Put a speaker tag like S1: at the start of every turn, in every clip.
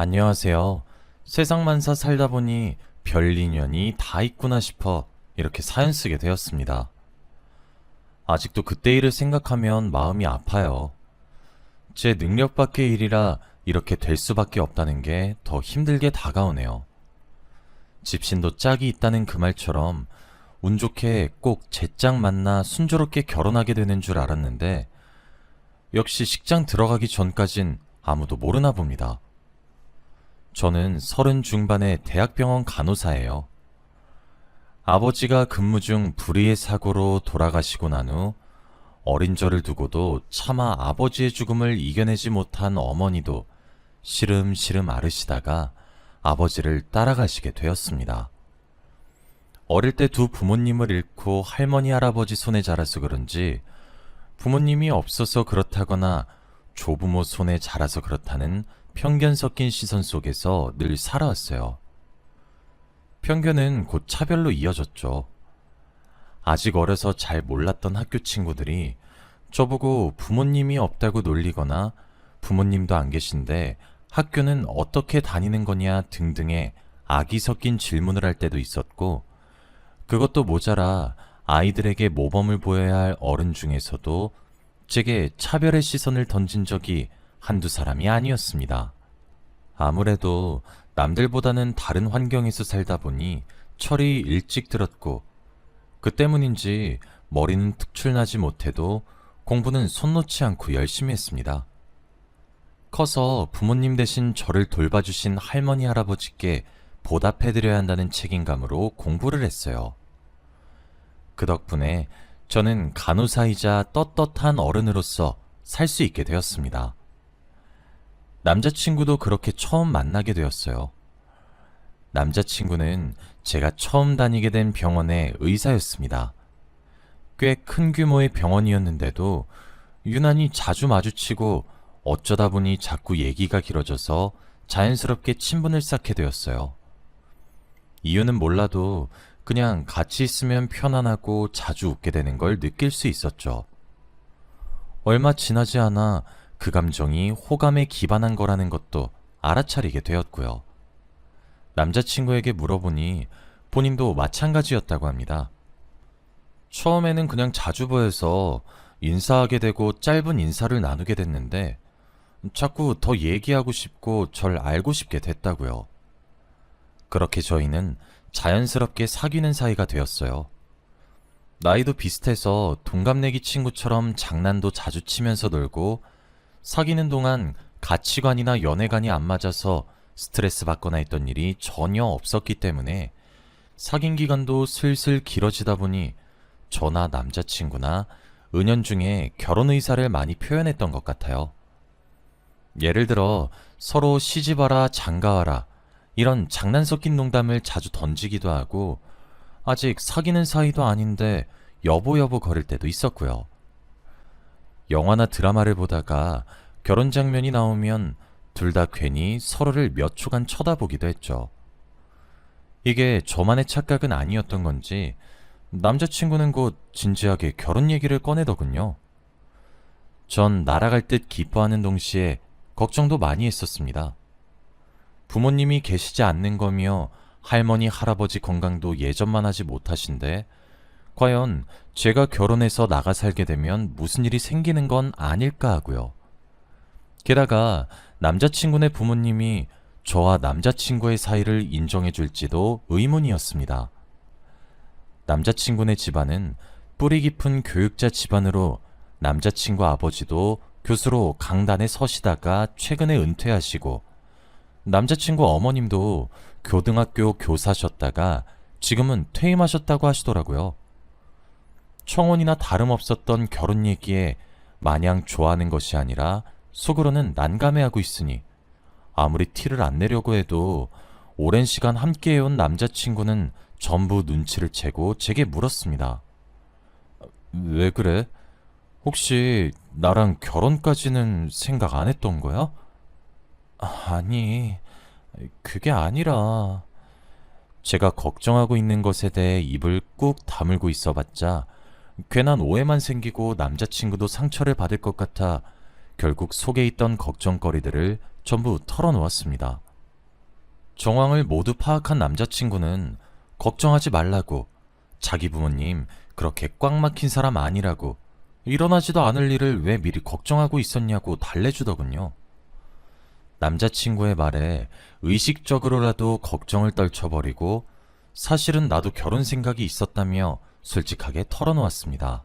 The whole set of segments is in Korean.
S1: 안녕하세요. 세상만사 살다 보니 별 인연이 다 있구나 싶어 이렇게 사연 쓰게 되었습니다. 아직도 그때 일을 생각하면 마음이 아파요. 제 능력 밖의 일이라 이렇게 될 수밖에 없다는 게 더 힘들게 다가오네요. 집신도 짝이 있다는 그 말처럼 운 좋게 꼭 제 짝 만나 순조롭게 결혼하게 되는 줄 알았는데 역시 식장 들어가기 전까진 아무도 모르나 봅니다. 저는 30 중반의 대학병원 간호사예요. 아버지가 근무 중 불의의 사고로 돌아가시고 난 후 어린 저를 두고도 차마 아버지의 죽음을 이겨내지 못한 어머니도 시름시름 앓으시다가 아버지를 따라가시게 되었습니다. 어릴 때 두 부모님을 잃고 할머니 할아버지 손에 자라서 그런지 부모님이 없어서 그렇다거나 조부모 손에 자라서 그렇다는 편견 섞인 시선 속에서 늘 살아왔어요. 편견은 곧 차별로 이어졌죠. 아직 어려서 잘 몰랐던 학교 친구들이 저보고 부모님이 없다고 놀리거나 부모님도 안 계신데 학교는 어떻게 다니는 거냐 등등의 악이 섞인 질문을 할 때도 있었고, 그것도 모자라 아이들에게 모범을 보여야 할 어른 중에서도 제게 차별의 시선을 던진 적이 한두 사람이 아니었습니다. 아무래도 남들보다는 다른 환경에서 살다 보니 철이 일찍 들었고, 그 때문인지 머리는 특출나지 못해도 공부는 손 놓지 않고 열심히 했습니다. 커서 부모님 대신 저를 돌봐주신 할머니 할아버지께 보답해드려야 한다는 책임감으로 공부를 했어요. 그 덕분에 저는 간호사이자 떳떳한 어른으로서 살 수 있게 되었습니다. 남자친구도 그렇게 처음 만나게 되었어요. 남자친구는 제가 처음 다니게 된 병원의 의사였습니다. 꽤 큰 규모의 병원이었는데도 유난히 자주 마주치고 어쩌다 보니 자꾸 얘기가 길어져서 자연스럽게 친분을 쌓게 되었어요. 이유는 몰라도 그냥 같이 있으면 편안하고 자주 웃게 되는 걸 느낄 수 있었죠. 얼마 지나지 않아 그 감정이 호감에 기반한 거라는 것도 알아차리게 되었고요. 남자친구에게 물어보니 본인도 마찬가지였다고 합니다. 처음에는 그냥 자주 보여서 인사하게 되고 짧은 인사를 나누게 됐는데 자꾸 더 얘기하고 싶고 절 알고 싶게 됐다고요. 그렇게 저희는 자연스럽게 사귀는 사이가 되었어요. 나이도 비슷해서 동갑내기 친구처럼 장난도 자주 치면서 놀고, 사귀는 동안 가치관이나 연애관이 안 맞아서 스트레스 받거나 했던 일이 전혀 없었기 때문에 사귄 기간도 슬슬 길어지다 보니 저나 남자친구나 은연중에 결혼 의사를 많이 표현했던 것 같아요. 예를 들어 서로 시집와라 장가와라 이런 장난 섞인 농담을 자주 던지기도 하고, 아직 사귀는 사이도 아닌데 여보 여보 거릴 때도 있었고요. 영화나 드라마를 보다가 결혼 장면이 나오면 둘 다 괜히 서로를 몇 초간 쳐다보기도 했죠. 이게 저만의 착각은 아니었던 건지 남자친구는 곧 진지하게 결혼 얘기를 꺼내더군요. 전 날아갈 듯 기뻐하는 동시에 걱정도 많이 했었습니다. 부모님이 계시지 않는 거며 할머니 할아버지 건강도 예전만 하지 못하신데 과연 제가 결혼해서 나가 살게 되면 무슨 일이 생기는 건 아닐까 하고요. 게다가 남자친구네 부모님이 저와 남자친구의 사이를 인정해 줄지도 의문이었습니다. 남자친구네 집안은 뿌리 깊은 교육자 집안으로 남자친구 아버지도 교수로 강단에 서시다가 최근에 은퇴하시고, 남자친구 어머님도 교등학교 교사셨다가 지금은 퇴임하셨다고 하시더라고요. 청혼이나 다름없었던 결혼 얘기에 마냥 좋아하는 것이 아니라 속으로는 난감해하고 있으니 아무리 티를 안 내려고 해도 오랜 시간 함께해온 남자친구는 전부 눈치를 채고 제게 물었습니다. 왜 그래? 혹시 나랑 결혼까지는 생각 안 했던 거야? 아니, 그게 아니라... 제가 걱정하고 있는 것에 대해 입을 꾹 다물고 있어봤자 괜한 오해만 생기고 남자친구도 상처를 받을 것 같아 결국 속에 있던 걱정거리들을 전부 털어놓았습니다. 정황을 모두 파악한 남자친구는 걱정하지 말라고, 자기 부모님 그렇게 꽉 막힌 사람 아니라고, 일어나지도 않을 일을 왜 미리 걱정하고 있었냐고 달래주더군요. 남자친구의 말에 의식적으로라도 걱정을 떨쳐버리고 사실은 나도 결혼 생각이 있었다며 솔직하게 털어놓았습니다.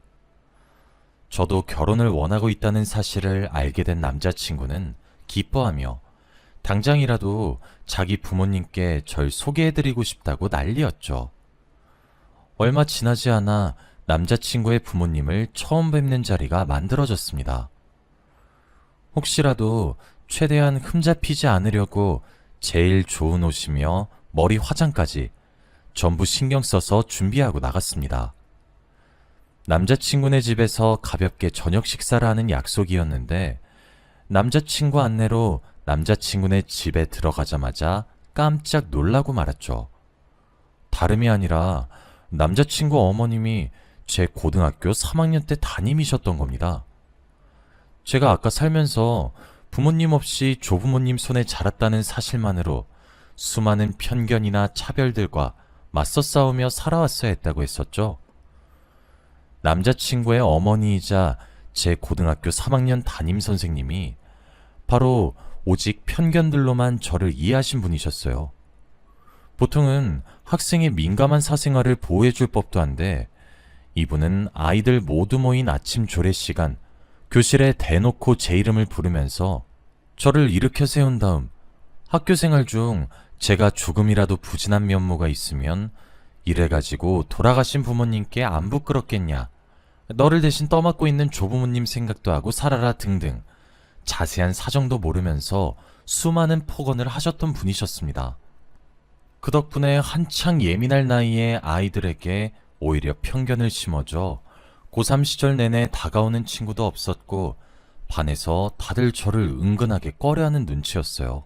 S1: 저도 결혼을 원하고 있다는 사실을 알게 된 남자친구는 기뻐하며 당장이라도 자기 부모님께 절 소개해드리고 싶다고 난리였죠. 얼마 지나지 않아 남자친구의 부모님을 처음 뵙는 자리가 만들어졌습니다. 혹시라도 최대한 흠잡히지 않으려고 제일 좋은 옷이며 머리 화장까지 전부 신경 써서 준비하고 나갔습니다. 남자친구네 집에서 가볍게 저녁 식사를 하는 약속이었는데 남자친구 안내로 남자친구네 집에 들어가자마자 깜짝 놀라고 말았죠. 다름이 아니라 남자친구 어머님이 제 고등학교 3학년 때 담임이셨던 겁니다. 제가 아까 살면서 부모님 없이 조부모님 손에 자랐다는 사실만으로 수많은 편견이나 차별들과 맞서 싸우며 살아왔어야 했다고 했었죠. 남자친구의 어머니이자 제 고등학교 3학년 담임 선생님이 바로 오직 편견들로만 저를 이해하신 분이셨어요. 보통은 학생의 민감한 사생활을 보호해줄 법도 한데 이분은 아이들 모두 모인 아침 조례 시간 교실에 대놓고 제 이름을 부르면서 저를 일으켜 세운 다음 학교 생활 중 제가 조금이라도 부진한 면모가 있으면 이래가지고 돌아가신 부모님께 안 부끄럽겠냐, 너를 대신 떠맡고 있는 조부모님 생각도 하고 살아라 등등 자세한 사정도 모르면서 수많은 폭언을 하셨던 분이셨습니다. 그 덕분에 한창 예민할 나이에 아이들에게 오히려 편견을 심어줘 고3 시절 내내 다가오는 친구도 없었고 반에서 다들 저를 은근하게 꺼려하는 눈치였어요.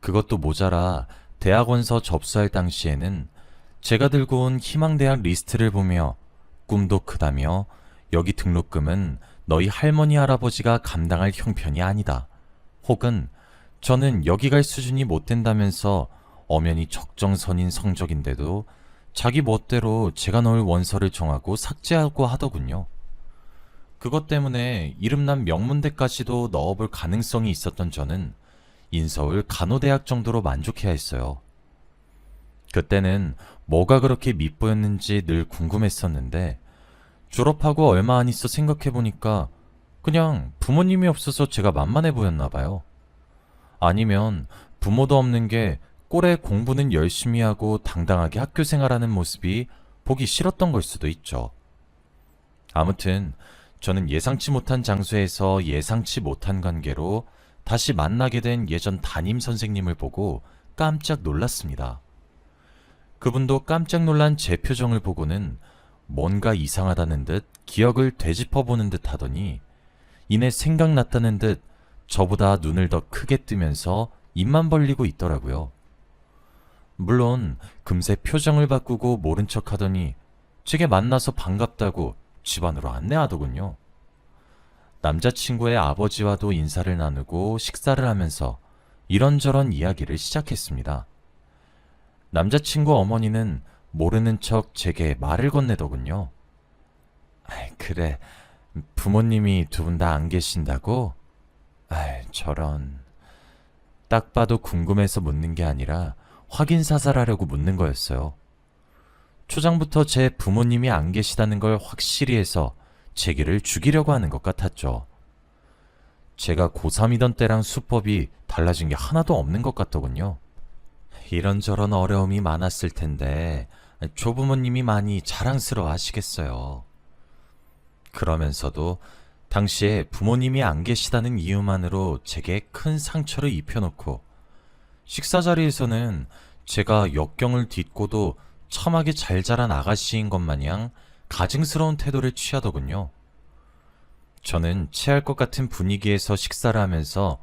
S1: 그것도 모자라 대학원서 접수할 당시에는 제가 들고 온 희망대학 리스트를 보며 꿈도 크다며 여기 등록금은 너희 할머니 할아버지가 감당할 형편이 아니다. 혹은 저는 여기 갈 수준이 못 된다면서 엄연히 적정선인 성적인데도 자기 멋대로 제가 넣을 원서를 정하고 삭제하고 하더군요. 그것 때문에 이름난 명문대까지도 넣어볼 가능성이 있었던 저는 인서울 간호대학 정도로 만족해야 했어요. 그때는 뭐가 그렇게 밉보였는지 늘 궁금했었는데 졸업하고 얼마 안 있어 생각해보니까 그냥 부모님이 없어서 제가 만만해 보였나 봐요. 아니면 부모도 없는 게 꼴에 공부는 열심히 하고 당당하게 학교 생활하는 모습이 보기 싫었던 걸 수도 있죠. 아무튼 저는 예상치 못한 장소에서 예상치 못한 관계로 다시 만나게 된 예전 담임 선생님을 보고 깜짝 놀랐습니다. 그분도 깜짝 놀란 제 표정을 보고는 뭔가 이상하다는 듯 기억을 되짚어보는 듯 하더니 이내 생각났다는 듯 저보다 눈을 더 크게 뜨면서 입만 벌리고 있더라고요. 물론 금세 표정을 바꾸고 모른 척 하더니 제게 만나서 반갑다고 집 안으로 안내하더군요. 남자친구의 아버지와도 인사를 나누고 식사를 하면서 이런저런 이야기를 시작했습니다. 남자친구 어머니는 모르는 척 제게 말을 건네더군요. 그래, 부모님이 두 분 다 안 계신다고? 저런. 딱 봐도 궁금해서 묻는 게 아니라 확인 사살하려고 묻는 거였어요. 초장부터 제 부모님이 안 계시다는 걸 확실히 해서 제기를 죽이려고 하는 것 같았죠. 제가 고3이던 때랑 수법이 달라진 게 하나도 없는 것 같더군요. 이런저런 어려움이 많았을 텐데 조부모님이 많이 자랑스러워 하시겠어요. 그러면서도 당시에 부모님이 안 계시다는 이유만으로 제게 큰 상처를 입혀놓고 식사 자리에서는 제가 역경을 딛고도 참하게 잘 자란 아가씨인 것 마냥 가증스러운 태도를 취하더군요. 저는 체할 것 같은 분위기에서 식사를 하면서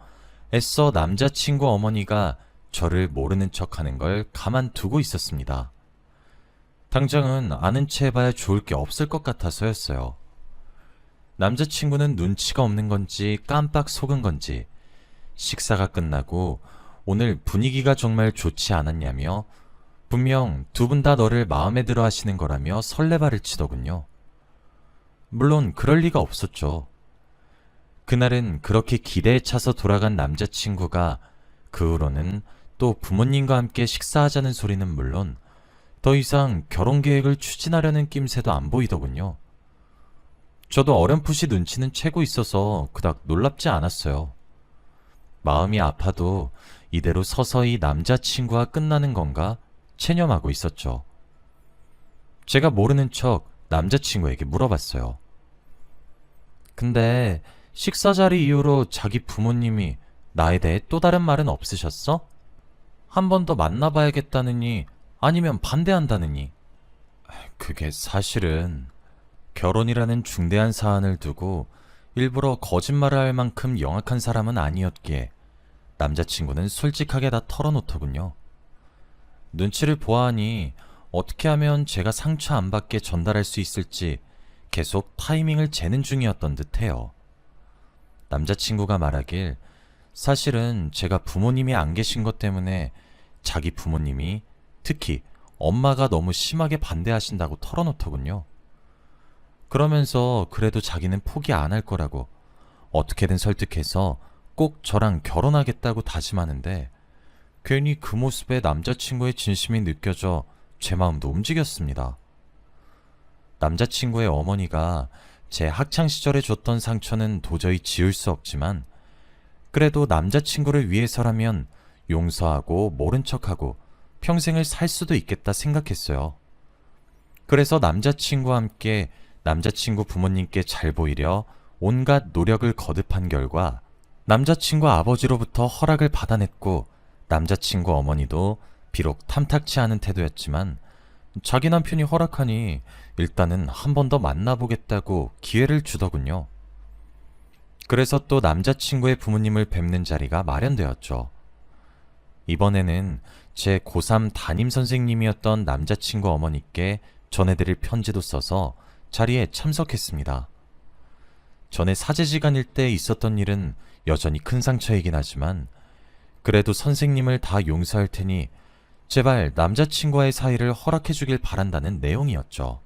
S1: 애써 남자친구 어머니가 저를 모르는 척하는 걸 가만두고 있었습니다. 당장은 아는 체 해봐야 좋을 게 없을 것 같아서였어요. 남자친구는 눈치가 없는 건지 깜빡 속은 건지 식사가 끝나고 오늘 분위기가 정말 좋지 않았냐며 분명 두 분 다 너를 마음에 들어 하시는 거라며 설레발을 치더군요. 물론 그럴 리가 없었죠. 그날은 그렇게 기대에 차서 돌아간 남자친구가 그 후로는 또 부모님과 함께 식사하자는 소리는 물론 더 이상 결혼 계획을 추진하려는 낌새도 안 보이더군요. 저도 어렴풋이 눈치는 채고 있어서 그닥 놀랍지 않았어요. 마음이 아파도 이대로 서서히 남자친구와 끝나는 건가 체념하고 있었죠. 제가 모르는 척 남자친구에게 물어봤어요. 근데 식사 자리 이후로 자기 부모님이 나에 대해 또 다른 말은 없으셨어? 한 번 더 만나봐야겠다느니 아니면 반대한다느니. 그게 사실은 결혼이라는 중대한 사안을 두고 일부러 거짓말을 할 만큼 영악한 사람은 아니었기에 남자친구는 솔직하게 다 털어놓더군요. 눈치를 보아하니 어떻게 하면 제가 상처 안 받게 전달할 수 있을지 계속 타이밍을 재는 중이었던 듯해요. 남자친구가 말하길 사실은 제가 부모님이 안 계신 것 때문에 자기 부모님이 특히 엄마가 너무 심하게 반대하신다고 털어놓더군요. 그러면서 그래도 자기는 포기 안 할 거라고 어떻게든 설득해서 꼭 저랑 결혼하겠다고 다짐하는데 괜히 그 모습에 남자친구의 진심이 느껴져 제 마음도 움직였습니다. 남자친구의 어머니가 제 학창시절에 줬던 상처는 도저히 지울 수 없지만 그래도 남자친구를 위해서라면 용서하고 모른 척하고 평생을 살 수도 있겠다 생각했어요. 그래서 남자친구와 함께 남자친구 부모님께 잘 보이려 온갖 노력을 거듭한 결과 남자친구 아버지로부터 허락을 받아냈고 남자친구 어머니도 비록 탐탁치 않은 태도였지만 자기 남편이 허락하니 일단은 한 번 더 만나보겠다고 기회를 주더군요. 그래서 또 남자친구의 부모님을 뵙는 자리가 마련되었죠. 이번에는 제 고3 담임 선생님이었던 남자친구 어머니께 전해드릴 편지도 써서 자리에 참석했습니다. 전에 사제지간일 때 있었던 일은 여전히 큰 상처이긴 하지만 그래도 선생님을 다 용서할 테니 제발 남자친구와의 사이를 허락해주길 바란다는 내용이었죠.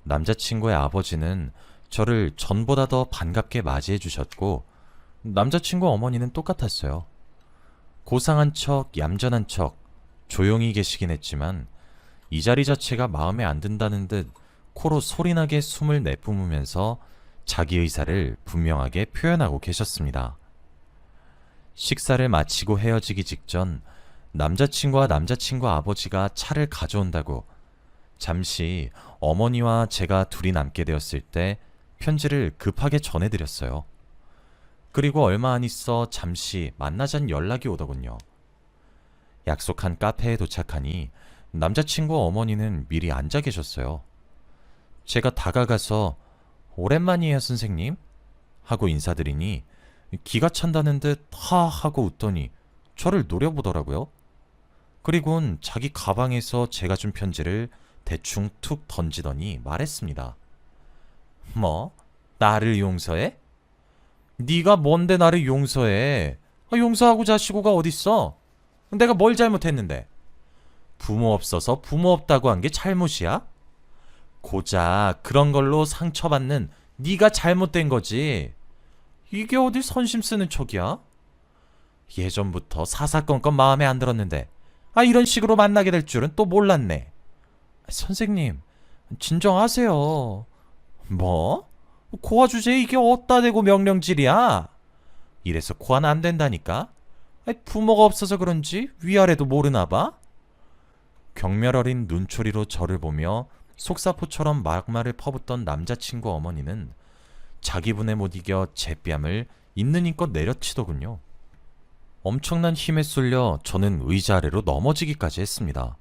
S1: 남자친구의 아버지는 저를 전보다 더 반갑게 맞이해 주셨고 남자친구 어머니는 똑같았어요. 고상한 척, 얌전한 척, 조용히 계시긴 했지만 이 자리 자체가 마음에 안 든다는 듯 코로 소리나게 숨을 내뿜으면서 자기 의사를 분명하게 표현하고 계셨습니다. 식사를 마치고 헤어지기 직전 남자친구와 남자친구 아버지가 차를 가져온다고 잠시 어머니와 제가 둘이 남게 되었을 때 편지를 급하게 전해드렸어요. 그리고 얼마 안 있어 잠시 만나자는 연락이 오더군요. 약속한 카페에 도착하니 남자친구 어머니는 미리 앉아 계셨어요. 제가 다가가서 오랜만이에요 선생님 하고 인사드리니 기가 찬다는 듯 하하고 웃더니 저를 노려보더라고요. 그리곤 자기 가방에서 제가 준 편지를 대충 툭 던지더니 말했습니다. 뭐? 나를 용서해? 네가 뭔데 나를 용서해? 용서하고 자시고가 어딨어? 내가 뭘 잘못했는데? 부모 없어서 부모 없다고 한 게 잘못이야? 고작 그런 걸로 상처받는 네가 잘못된 거지. 이게 어디 선심 쓰는 척이야? 예전부터 사사건건 마음에 안 들었는데 이런 식으로 만나게 될 줄은 또 몰랐네. 선생님, 진정하세요. 뭐? 고아 주제에 이게 어디다 대고 명령질이야? 이래서 고아는 안 된다니까? 부모가 없어서 그런지 위아래도 모르나 봐? 경멸 어린 눈초리로 저를 보며 속사포처럼 막말을 퍼붓던 남자친구 어머니는 자기 분에 못 이겨 제 뺨을 있는 힘껏 내려치더군요. 엄청난 힘에 쏠려 저는 의자 아래로 넘어지기까지 했습니다.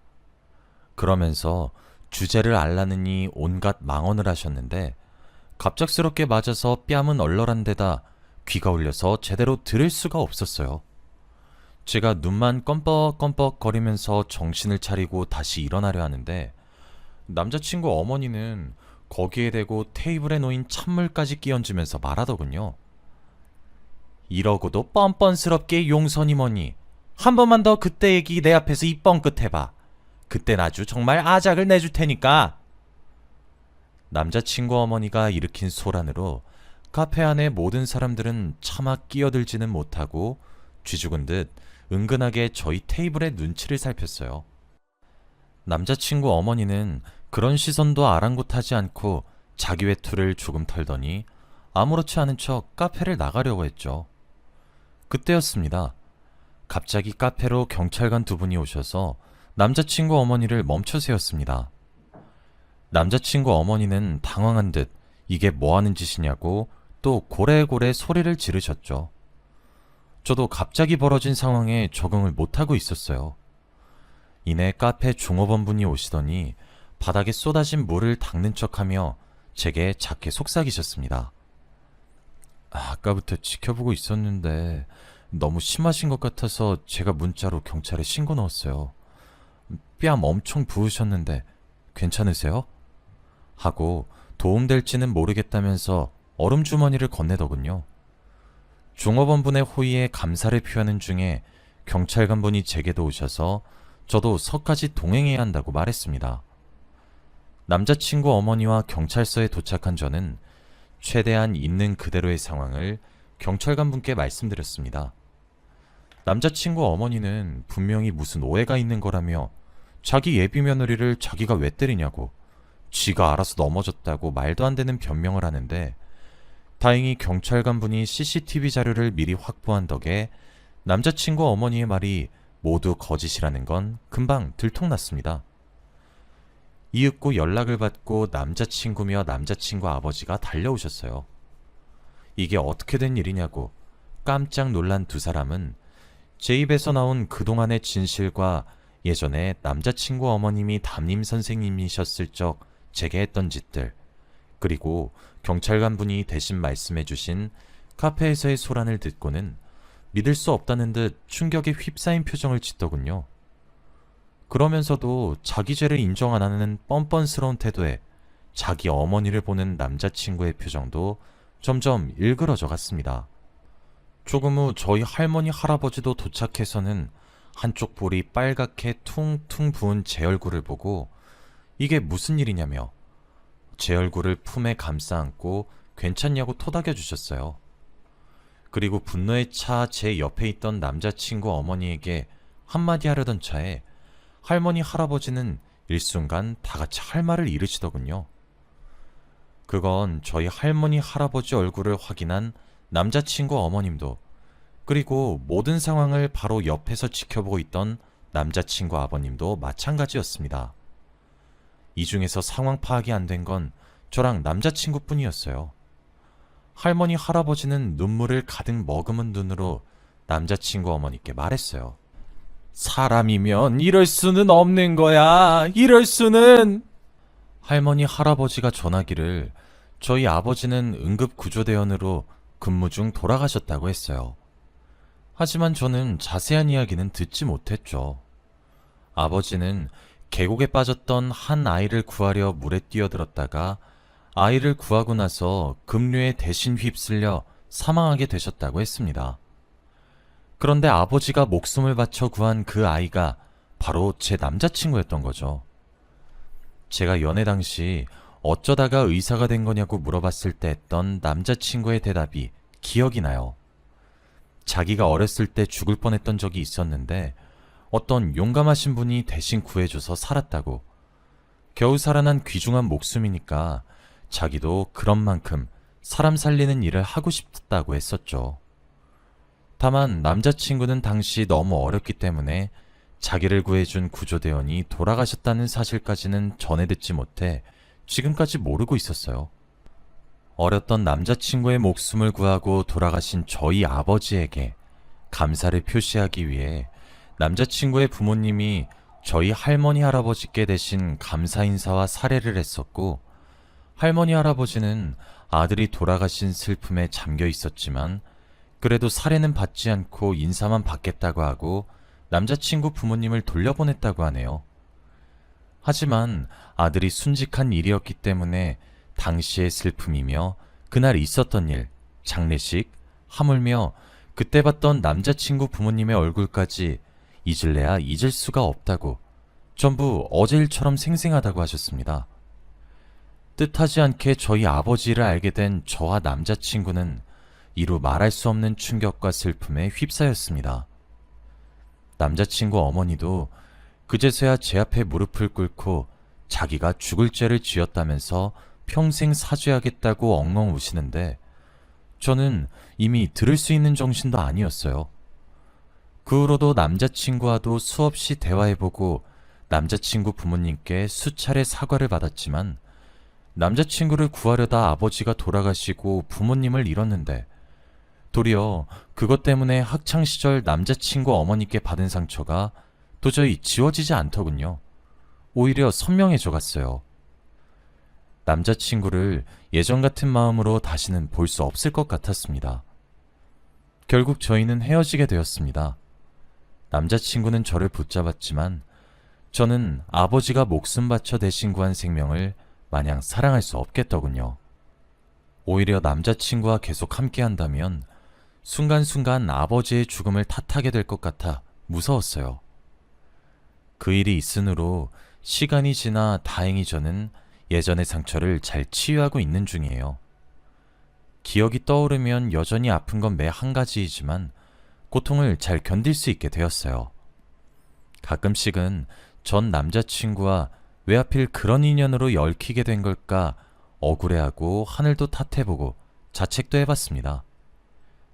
S1: 그러면서 주제를 알라느니 온갖 망언을 하셨는데 갑작스럽게 맞아서 뺨은 얼얼한 데다 귀가 울려서 제대로 들을 수가 없었어요. 제가 눈만 껌뻑껌뻑 거리면서 정신을 차리고 다시 일어나려 하는데 남자친구 어머니는 거기에 대고 테이블에 놓인 찬물까지 끼얹으면서 말하더군요. 이러고도 뻔뻔스럽게 용서니 뭐니 한 번만 더 그때 얘기 내 앞에서 입 뻥끗 해봐. 그땐 아주 정말 아작을 내줄 테니까. 남자친구 어머니가 일으킨 소란으로 카페 안의 모든 사람들은 차마 끼어들지는 못하고 쥐죽은 듯 은근하게 저희 테이블의 눈치를 살폈어요. 남자친구 어머니는 그런 시선도 아랑곳하지 않고 자기 외투를 조금 털더니 아무렇지 않은 척 카페를 나가려고 했죠. 그때였습니다. 갑자기 카페로 경찰관 두 분이 오셔서 남자친구 어머니를 멈춰 세웠습니다. 남자친구 어머니는 당황한 듯 이게 뭐 하는 짓이냐고 또 고래고래 소리를 지르셨죠. 저도 갑자기 벌어진 상황에 적응을 못하고 있었어요. 이내 카페 종업원분이 오시더니 바닥에 쏟아진 물을 닦는 척하며 제게 작게 속삭이셨습니다. 아까부터 지켜보고 있었는데 너무 심하신 것 같아서 제가 문자로 경찰에 신고 넣었어요. 뺨 엄청 부으셨는데 괜찮으세요? 하고 도움될지는 모르겠다면서 얼음 주머니를 건네더군요. 종업원분의 호의에 감사를 표하는 중에 경찰관분이 제게도 오셔서 저도 서까지 동행해야 한다고 말했습니다. 남자친구 어머니와 경찰서에 도착한 저는 최대한 있는 그대로의 상황을 경찰관분께 말씀드렸습니다. 남자친구 어머니는 분명히 무슨 오해가 있는 거라며 자기 예비 며느리를 자기가 왜 때리냐고 쥐가 알아서 넘어졌다고 말도 안 되는 변명을 하는데 다행히 경찰관분이 CCTV 자료를 미리 확보한 덕에 남자친구 어머니의 말이 모두 거짓이라는 건 금방 들통났습니다. 이윽고 연락을 받고 남자친구며 남자친구 아버지가 달려오셨어요. 이게 어떻게 된 일이냐고 깜짝 놀란 두 사람은 제 입에서 나온 그동안의 진실과 예전에 남자친구 어머님이 담임 선생님이셨을 적 제게 했던 짓들, 그리고 경찰관분이 대신 말씀해주신 카페에서의 소란을 듣고는 믿을 수 없다는 듯 충격에 휩싸인 표정을 짓더군요. 그러면서도 자기 죄를 인정 안 하는 뻔뻔스러운 태도에 자기 어머니를 보는 남자친구의 표정도 점점 일그러져 갔습니다. 조금 후 저희 할머니 할아버지도 도착해서는 한쪽 볼이 빨갛게 퉁퉁 부은 제 얼굴을 보고 이게 무슨 일이냐며 제 얼굴을 품에 감싸 안고 괜찮냐고 토닥여 주셨어요. 그리고 분노에 차 제 옆에 있던 남자친구 어머니에게 한마디 하려던 차에 할머니 할아버지는 일순간 다같이 할 말을 잃으시더군요. 그건 저희 할머니 할아버지 얼굴을 확인한 남자친구 어머님도, 그리고 모든 상황을 바로 옆에서 지켜보고 있던 남자친구 아버님도 마찬가지였습니다. 이 중에서 상황 파악이 안 된 건 저랑 남자친구뿐이었어요. 할머니 할아버지는 눈물을 가득 머금은 눈으로 남자친구 어머니께 말했어요. 사람이면 이럴 수는 없는 거야. 이럴 수는. 할머니 할아버지가 전하기를 저희 아버지는 응급구조대원으로 근무 중 돌아가셨다고 했어요. 하지만 저는 자세한 이야기는 듣지 못했죠. 아버지는 계곡에 빠졌던 한 아이를 구하려 물에 뛰어들었다가 아이를 구하고 나서 급류에 대신 휩쓸려 사망하게 되셨다고 했습니다. 그런데 아버지가 목숨을 바쳐 구한 그 아이가 바로 제 남자친구였던 거죠. 제가 연애 당시 어쩌다가 의사가 된 거냐고 물어봤을 때 했던 남자친구의 대답이 기억이 나요. 자기가 어렸을 때 죽을 뻔했던 적이 있었는데 어떤 용감하신 분이 대신 구해줘서 살았다고. 겨우 살아난 귀중한 목숨이니까 자기도 그런 만큼 사람 살리는 일을 하고 싶다고 했었죠. 다만 남자친구는 당시 너무 어렸기 때문에 자기를 구해준 구조대원이 돌아가셨다는 사실까지는 전해 듣지 못해 지금까지 모르고 있었어요. 어렸던 남자친구의 목숨을 구하고 돌아가신 저희 아버지에게 감사를 표시하기 위해 남자친구의 부모님이 저희 할머니 할아버지께 대신 감사 인사와 사례를 했었고, 할머니 할아버지는 아들이 돌아가신 슬픔에 잠겨 있었지만 그래도 사례는 받지 않고 인사만 받겠다고 하고 남자친구 부모님을 돌려보냈다고 하네요. 하지만 아들이 순직한 일이었기 때문에 당시의 슬픔이며 그날 있었던 일, 장례식, 하물며 그때 봤던 남자친구 부모님의 얼굴까지 잊을래야 잊을 수가 없다고, 전부 어제 일처럼 생생하다고 하셨습니다. 뜻하지 않게 저희 아버지를 알게 된 저와 남자친구는 이루 말할 수 없는 충격과 슬픔에 휩싸였습니다. 남자친구 어머니도 그제서야 제 앞에 무릎을 꿇고 자기가 죽을 죄를 지었다면서 평생 사죄하겠다고 엉엉 우시는데 저는 이미 들을 수 있는 정신도 아니었어요. 그 후로도 남자친구와도 수없이 대화해보고 남자친구 부모님께 수차례 사과를 받았지만 남자친구를 구하려다 아버지가 돌아가시고 부모님을 잃었는데 도리어 그것 때문에 학창시절 남자친구 어머니께 받은 상처가 도저히 지워지지 않더군요. 오히려 선명해져 갔어요. 남자친구를 예전 같은 마음으로 다시는 볼 수 없을 것 같았습니다. 결국 저희는 헤어지게 되었습니다. 남자친구는 저를 붙잡았지만 저는 아버지가 목숨 바쳐 대신 구한 생명을 마냥 사랑할 수 없겠더군요. 오히려 남자친구와 계속 함께 한다면 순간순간 아버지의 죽음을 탓하게 될 것 같아 무서웠어요. 그 일이 있으므로 시간이 지나 다행히 저는 예전의 상처를 잘 치유하고 있는 중이에요. 기억이 떠오르면 여전히 아픈 건 매 한 가지이지만 고통을 잘 견딜 수 있게 되었어요. 가끔씩은 전 남자친구와 왜 하필 그런 인연으로 얽히게 된 걸까 억울해하고 하늘도 탓해보고 자책도 해봤습니다.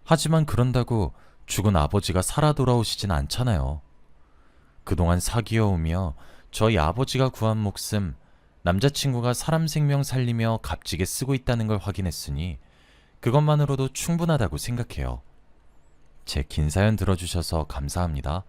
S1: 하지만 그런다고 죽은 아버지가 살아 돌아오시진 않잖아요. 그동안 사귀어오며 저희 아버지가 구한 목숨, 남자친구가 사람 생명 살리며 값지게 쓰고 있다는 걸 확인했으니 그것만으로도 충분하다고 생각해요. 제 긴 사연 들어주셔서 감사합니다.